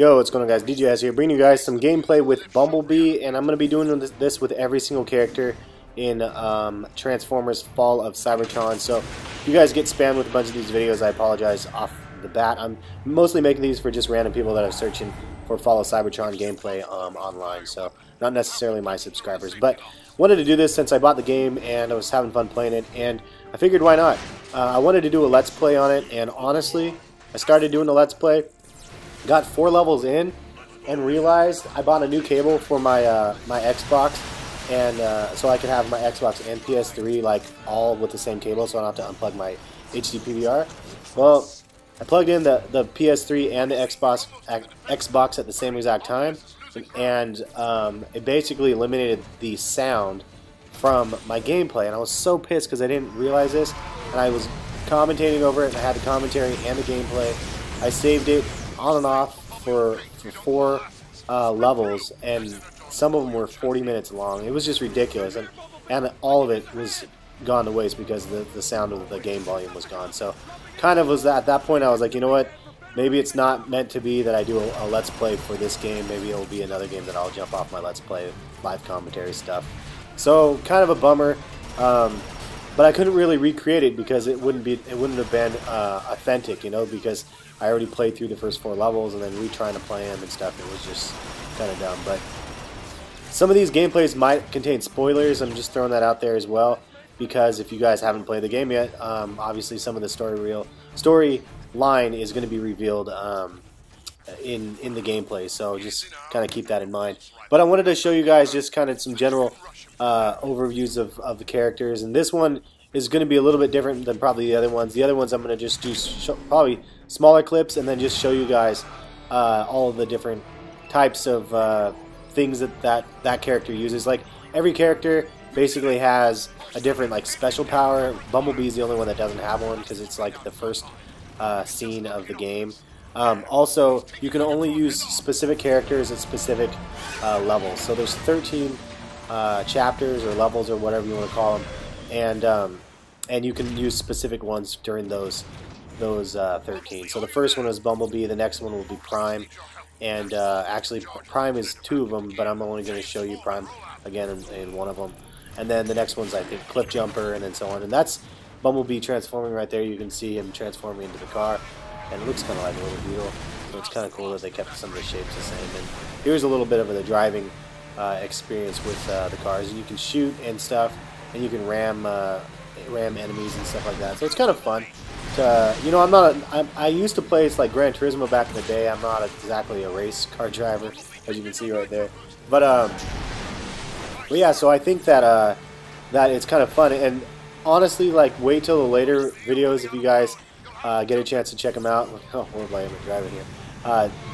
Yo, what's going on, guys? DJS here, bringing you guys some gameplay with Bumble Bee, and I'm going to be doing this with every single character in Transformers Fall of Cybertron. So if you guys get spammed with a bunch of these videos, I apologize off the bat. I'm mostly making these for just random people that are searching for Fall of Cybertron gameplay online, so not necessarily my subscribers. But wanted to do this since I bought the game and I was having fun playing it, and I figured why not. I wanted to do a Let's Play on it, and honestly, I started doing the Let's Play, got 4 levels in, and realized I bought a new cable for my my Xbox, and so I could have my Xbox and PS3 like all with the same cable, so I don't have to unplug my HD PVR. Well, I plugged in the PS3 and the Xbox at the same exact time, and it basically eliminated the sound from my gameplay, and I was so pissed because I didn't realize this, and I was commentating over it, and I had the commentary and the gameplay. I saved it on and off for 4 levels, and some of them were 40 minutes long. It was just ridiculous, and all of it was gone to waste because the sound of the game volume was gone. So kind of was at that point I was like, you know what, maybe it's not meant to be that I do a Let's Play for this game. Maybe it'll be another game that I'll jump off my Let's Play live commentary stuff. So kind of a bummer, but I couldn't really recreate it because it wouldn't have been authentic, you know, because I already played through the first 4 levels, and then retrying to play them and stuff, it was just kind of dumb. But some of these gameplays might contain spoilers. I'm just throwing that out there as well, because if you guys haven't played the game yet, obviously some of the story line is going to be revealed in the gameplay, so just kind of keep that in mind. But I wanted to show you guys just kind of some general overviews of the characters, and this one is going to be a little bit different than probably the other ones. The other ones I'm going to just do probably smaller clips, and then just show you guys all of the different types of things that character uses. Like, every character basically has a different like special power. Bumblebee is the only one that doesn't have one because it's like the first scene of the game. Also, you can only use specific characters at specific levels. So there's 13 chapters or levels or whatever you want to call them, and you can use specific ones during those 13. So the first one is Bumblebee. The next one will be Prime, and actually Prime is 2 of them, but I'm only going to show you Prime again in one of them. And then the next one's, I think, Cliff Jumper, and then so on. And that's Bumblebee transforming right there. You can see him transforming into the car, and it looks kind of like a little beetle. So it's kind of cool that they kept some of the shapes the same. And here's a little bit of the driving experience with the cars. And you can shoot and stuff, and you can ram enemies and stuff like that. So it's kind of fun. You know, I used to play like Gran Turismo back in the day. I'm not exactly a race car driver, as you can see right there. But yeah, so I think that that it's kind of fun, and honestly, like, wait till the later videos if you guys get a chance to check them out. Oh, horrible, I am driving here.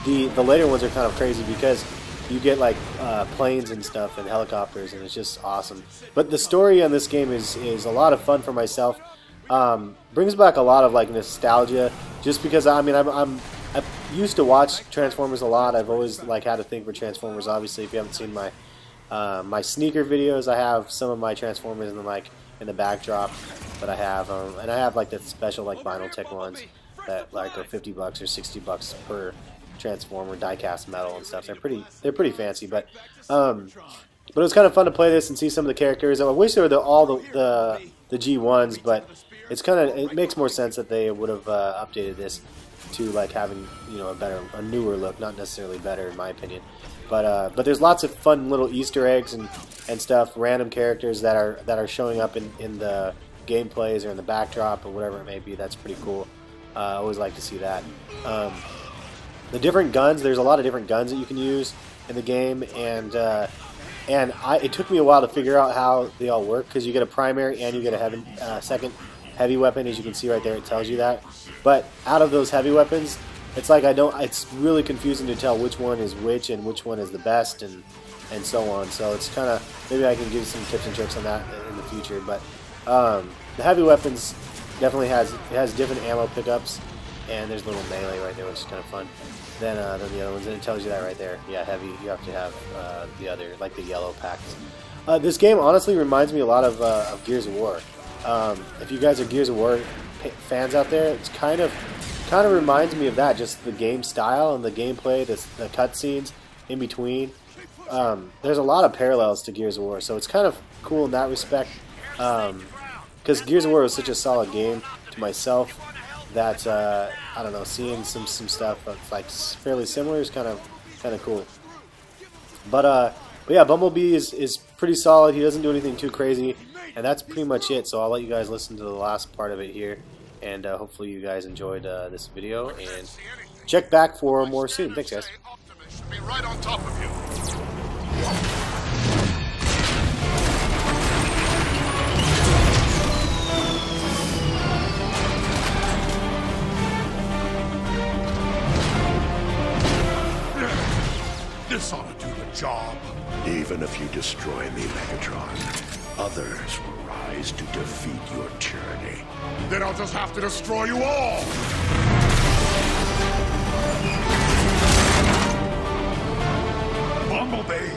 The later ones are kind of crazy because you get like planes and stuff and helicopters, and it's just awesome. But the story on this game is a lot of fun for myself. Brings back a lot of like nostalgia, just because I mean I used to watch Transformers a lot. I've always like had a thing for Transformers. Obviously, if you haven't seen my my sneaker videos, I have some of my Transformers in the backdrop that I have, and I have like the special like vinyl tech ones that like are $50 or $60 per Transformer, die-cast metal and stuff. They're pretty fancy, but it was kind of fun to play this and see some of the characters. I wish they were all the G1s, but it makes more sense that they would have updated this to like having, you know, a newer look, not necessarily better in my opinion. But there's lots of fun little Easter eggs and stuff, random characters that are showing up in the gameplays or in the backdrop or whatever it may be. That's pretty cool. I always like to see that. The different guns, there's a lot of different guns that you can use in the game, and it took me a while to figure out how they all work, because you get a primary and you get a second heavy weapon. As you can see right there, it tells you that. But out of those heavy weapons, it's like it's really confusing to tell which one is which and which one is the best, and so on. So it's kind of, maybe I can give you some tips and tricks on that in the future. But the heavy weapons definitely has different ammo pickups, and there's a little melee right there, which is kind of fun. Than the other ones, and it tells you that right there. Yeah, heavy. You have to have the other, like the yellow packs. This game honestly reminds me a lot of Gears of War. If you guys are Gears of War fans out there, it's kind of kind of reminds me of that, just the game style and the gameplay, the cutscenes in between. There's a lot of parallels to Gears of War, so it's kind of cool in that respect. Because Gears of War was such a solid game to myself that I don't know, seeing some stuff that's like fairly similar is kind of cool. But yeah, Bumblebee is pretty solid. He doesn't do anything too crazy, and that's pretty much it. So I'll let you guys listen to the last part of it here, and hopefully you guys enjoyed this video, and check back for more soon. Thanks, guys. Optimus should be right on top of you. This ought to do the job. Even if you destroy me, Megatron, others will rise to defeat your tyranny. Then I'll just have to destroy you all. Bumblebee!